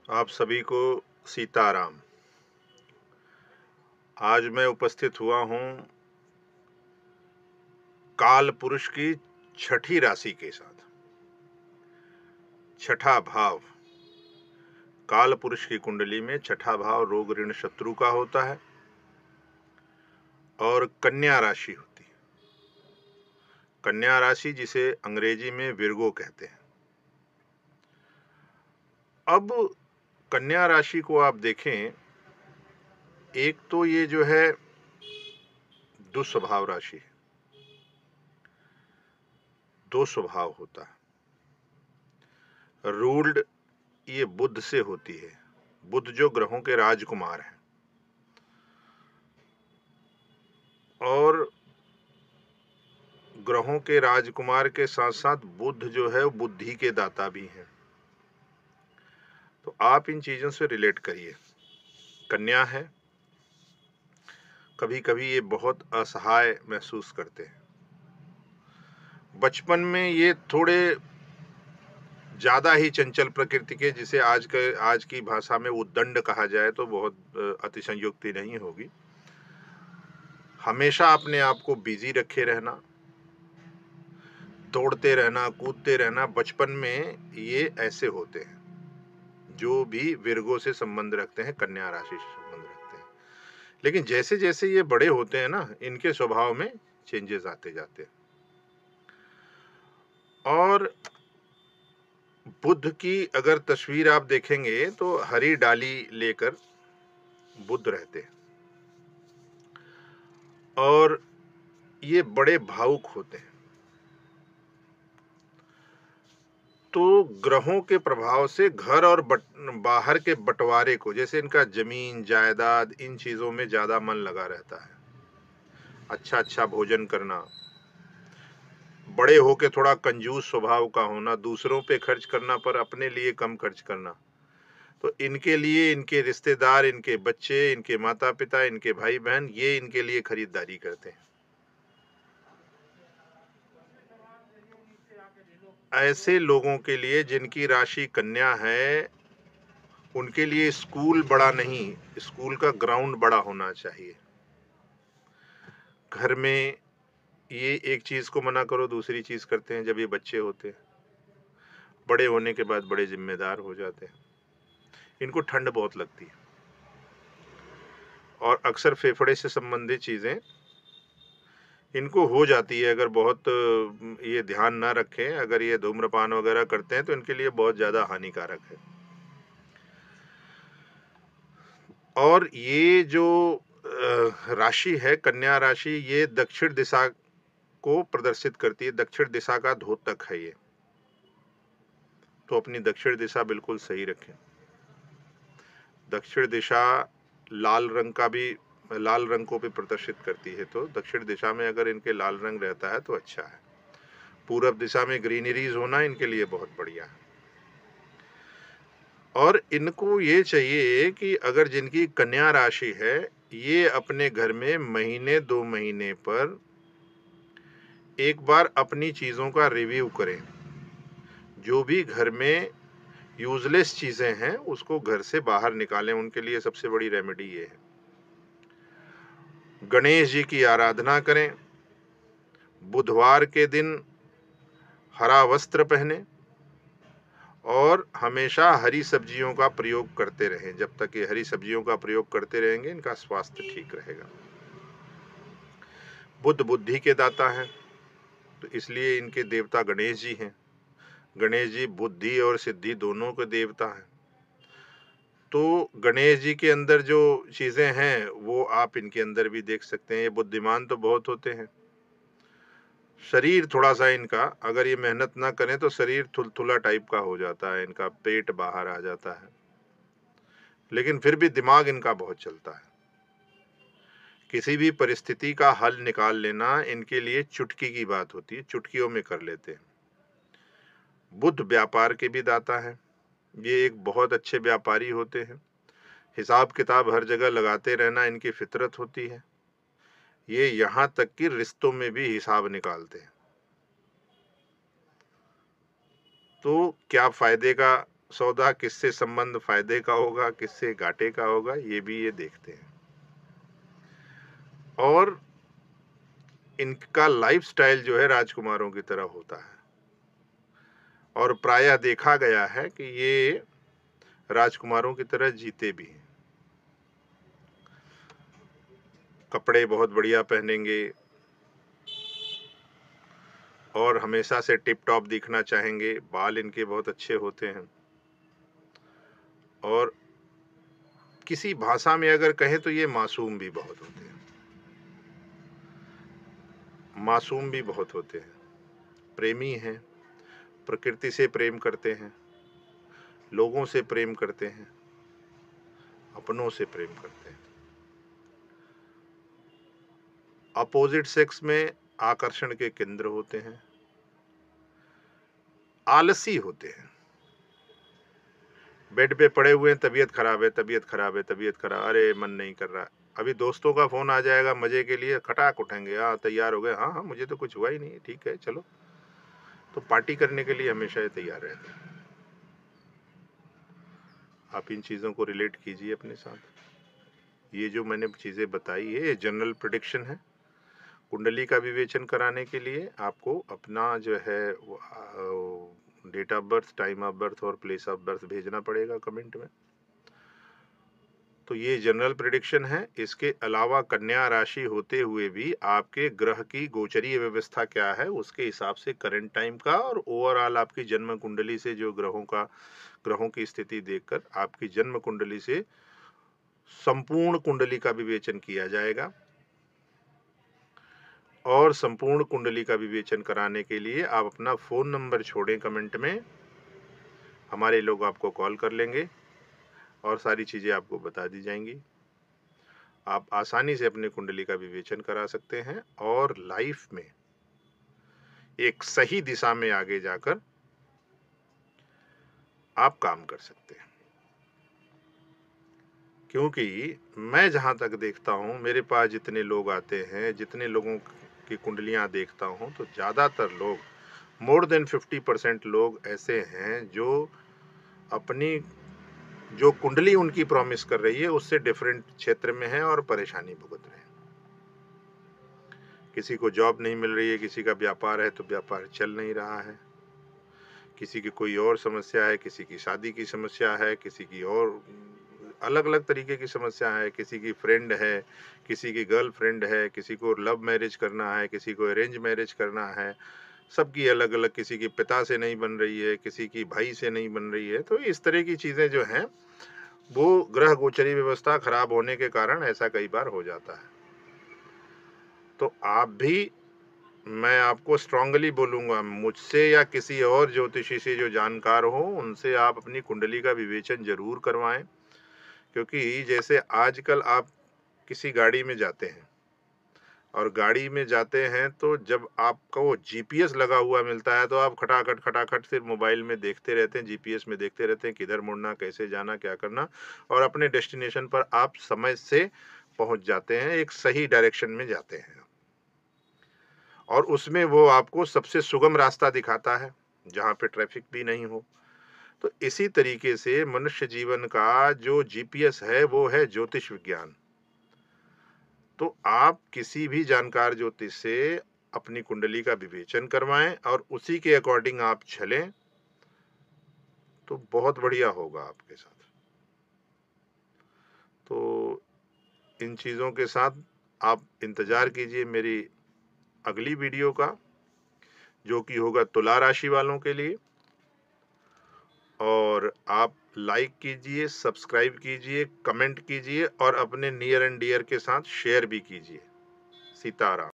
आप सभी को सीताराम। आज मैं उपस्थित हुआ हूँ काल पुरुष की छठी राशि के साथ। छठा भाव, काल पुरुष की कुंडली में छठा भाव रोग ऋण शत्रु का होता है और कन्या राशि होती है। कन्या राशि जिसे अंग्रेजी में विर्गो कहते हैं। अब कन्या राशि को आप देखें, एक तो ये जो है दुस्वभाव राशि है। दो स्वभाव होता है। रूल्ड ये बुध से होती है। बुध जो ग्रहों के राजकुमार हैं और ग्रहों के राजकुमार के साथ साथ बुध जो है वो बुद्धि के दाता भी हैं। तो आप इन चीजों से रिलेट करिए। कन्या है, कभी कभी ये बहुत असहाय महसूस करते हैं। बचपन में ये थोड़े ज्यादा ही चंचल प्रकृति के, जिसे आज की भाषा में उद्दंड कहा जाए तो बहुत अतिशयोक्ति नहीं होगी। हमेशा अपने आप को बिजी रखे रहना, दौड़ते रहना, कूदते रहना, बचपन में ये ऐसे होते हैं जो भी विर्गो से संबंध रखते हैं, कन्या राशि से संबंध रखते हैं। लेकिन जैसे जैसे ये बड़े होते हैं ना, इनके स्वभाव में चेंजेस आते जाते हैं। और बुध की अगर तस्वीर आप देखेंगे तो हरी डाली लेकर बुध रहते हैं और ये बड़े भावुक होते हैं। तो ग्रहों के प्रभाव से घर और बाहर के बंटवारे को, जैसे इनका जमीन जायदाद, इन चीजों में ज्यादा मन लगा रहता है। अच्छा भोजन करना, बड़े होके थोड़ा कंजूस स्वभाव का होना, दूसरों पे खर्च करना पर अपने लिए कम खर्च करना। तो इनके लिए इनके रिश्तेदार, इनके बच्चे, इनके माता पिता, इनके भाई बहन, ये इनके लिए खरीदारी करते हैं। ऐसे लोगों के लिए जिनकी राशि कन्या है, उनके लिए स्कूल बड़ा नहीं, स्कूल का ग्राउंड बड़ा होना चाहिए। घर में ये एक चीज को मना करो, दूसरी चीज करते हैं। जब ये बच्चे होते हैं, बड़े होने के बाद बड़े जिम्मेदार हो जाते हैं। इनको ठंड बहुत लगती है और अक्सर फेफड़े से संबंधित चीजें इनको हो जाती है। अगर बहुत ये ध्यान ना रखें, अगर ये धूम्रपान वगैरह करते हैं तो इनके लिए बहुत ज्यादा हानिकारक है। और ये जो राशि है कन्या राशि, ये दक्षिण दिशा को प्रदर्शित करती है। दक्षिण दिशा का द्योतक है ये। तो अपनी दक्षिण दिशा बिल्कुल सही रखें। दक्षिण दिशा लाल रंग को भी प्रदर्शित करती है। तो दक्षिण दिशा में अगर इनके लाल रंग रहता है तो अच्छा है। पूरब दिशा में ग्रीनरीज होना इनके लिए बहुत बढ़िया है। और इनको ये चाहिए कि अगर जिनकी कन्या राशि है, ये अपने घर में महीने 2 महीने पर एक बार अपनी चीजों का रिव्यू करें। जो भी घर में यूजलेस चीजें हैं उसको घर से बाहर निकालें। उनके लिए सबसे बड़ी रेमेडी ये है। गणेश जी की आराधना करें। बुधवार के दिन हरा वस्त्र पहने और हमेशा हरी सब्जियों का प्रयोग करते रहें। जब तक ये हरी सब्जियों का प्रयोग करते रहेंगे, इनका स्वास्थ्य ठीक रहेगा। बुध बुद्धि के दाता हैं, तो इसलिए इनके देवता गणेश जी हैं। गणेश जी बुद्धि और सिद्धि दोनों के देवता हैं। तो गणेश जी के अंदर जो चीजें हैं वो आप इनके अंदर भी देख सकते हैं। ये बुद्धिमान तो बहुत होते हैं। शरीर थोड़ा सा इनका, अगर ये मेहनत ना करें तो शरीर थुलथुला टाइप का हो जाता है, इनका पेट बाहर आ जाता है। लेकिन फिर भी दिमाग इनका बहुत चलता है। किसी भी परिस्थिति का हल निकाल लेना इनके लिए चुटकी की बात होती है, चुटकियों में कर लेते हैं। बुध व्यापार के भी दाता है। ये एक बहुत अच्छे व्यापारी होते हैं। हिसाब किताब हर जगह लगाते रहना इनकी फितरत होती है। ये यहां तक कि रिश्तों में भी हिसाब निकालते हैं। तो क्या फायदे का सौदा किससे संबंध फायदे का होगा, किससे घाटे का होगा, ये भी ये देखते हैं। और इनका लाइफस्टाइल जो है राजकुमारों की तरह होता है, और प्रायः देखा गया है कि ये राजकुमारों की तरह जीते भी हैं। कपड़े बहुत बढ़िया पहनेंगे और हमेशा से टिप टॉप दिखना चाहेंगे, बाल इनके बहुत अच्छे होते हैं, और किसी भाषा में अगर कहें तो ये मासूम भी बहुत होते हैं, मासूम भी बहुत होते हैं, प्रेमी हैं, प्रकृति से प्रेम करते हैं, लोगों से प्रेम करते हैं, अपनों से प्रेम करते हैं। अपोजिट सेक्स में आकर्षण के केंद्र होते हैं, आलसी होते हैं, बेड पे पड़े हुए हैं, तबीयत खराब है, तबीयत खराब है, तबीयत खराब, अरे मन नहीं कर रहा, अभी दोस्तों का फोन आ जाएगा मजे के लिए, खटाक उठेंगे, हाँ तैयार हो गए, हाँ हाँ मुझे तो कुछ हुआ ही नहीं, ठीक है चलो। तो पार्टी करने के लिए हमेशा ये तैयार रहते हैं। आप इन चीज़ों को रिलेट कीजिए अपने साथ। ये जो मैंने चीज़ें बताई है ये जनरल प्रेडिक्शन है। कुंडली का विवेचन कराने के लिए आपको अपना जो है date of birth, time of birth और प्लेस ऑफ बर्थ भेजना पड़ेगा कमेंट में। तो ये जनरल प्रेडिक्शन है। इसके अलावा कन्या राशि होते हुए भी आपके ग्रह की गोचरीय व्यवस्था क्या है उसके हिसाब से करंट टाइम का और ओवरऑल आपकी जन्म कुंडली से जो ग्रहों की स्थिति देखकर आपकी जन्म कुंडली से संपूर्ण कुंडली का विवेचन किया जाएगा। और संपूर्ण कुंडली का विवेचन कराने के लिए आप अपना फ़ोन नंबर छोड़ें कमेंट में, हमारे लोग आपको कॉल कर लेंगे और सारी चीज़ें आपको बता दी जाएंगी। आप आसानी से अपने कुंडली का विवेचन करा सकते हैं और लाइफ में एक सही दिशा में आगे जाकर आप काम कर सकते हैं। क्योंकि मैं जहाँ तक देखता हूँ, मेरे पास जितने लोग आते हैं, जितने लोगों की कुंडलियाँ देखता हूँ, तो ज़्यादातर लोग, मोर देन 50% लोग ऐसे हैं जो अपनी जो कुंडली उनकी प्रॉमिस कर रही है उससे डिफरेंट क्षेत्र में है और परेशानी भुगत रहे हैं। किसी को जॉब नहीं मिल रही है, किसी का व्यापार है तो व्यापार चल नहीं रहा है, किसी की कोई और समस्या है, किसी की शादी की समस्या है, किसी की और अलग अलग तरीके की समस्या है, किसी की फ्रेंड है, किसी की गर्लफ्रेंड है, किसी को लव मैरिज करना है, किसी को अरेंज मैरिज करना है, सबकी अलग अलग, किसी की पिता से नहीं बन रही है, किसी की भाई से नहीं बन रही है। तो इस तरह की चीज़ें जो हैं वो ग्रह गोचरी व्यवस्था खराब होने के कारण ऐसा कई बार हो जाता है। तो आप भी, मैं आपको स्ट्रांगली बोलूँगा, मुझसे या किसी और ज्योतिषी से जो जानकार हो उनसे आप अपनी कुंडली का विवेचन ज़रूर करवाएं। क्योंकि जैसे आजकल आप किसी गाड़ी में जाते हैं और गाड़ी में जाते हैं तो जब आपका वो जीपीएस लगा हुआ मिलता है तो आप खटाखट खटाखट सिर्फ मोबाइल में देखते रहते हैं, जीपीएस में देखते रहते हैं किधर मुड़ना, कैसे जाना, क्या करना, और अपने डेस्टिनेशन पर आप समय से पहुंच जाते हैं, एक सही डायरेक्शन में जाते हैं और उसमें वो आपको सबसे सुगम रास्ता दिखाता है जहाँ पे ट्रैफिक भी नहीं हो। तो इसी तरीके से मनुष्य जीवन का जो जीपीएस है वो है ज्योतिष विज्ञान। तो आप किसी भी जानकार ज्योतिष से अपनी कुंडली का विवेचन करवाएं और उसी के अकॉर्डिंग आप चलें तो बहुत बढ़िया होगा आपके साथ। तो इन चीज़ों के साथ आप इंतज़ार कीजिए मेरी अगली वीडियो का, जो कि होगा तुला राशि वालों के लिए। और आप लाइक कीजिए, सब्सक्राइब कीजिए, कमेंट कीजिए और अपने नियर एंड डियर के साथ शेयर भी कीजिए। सीताराम।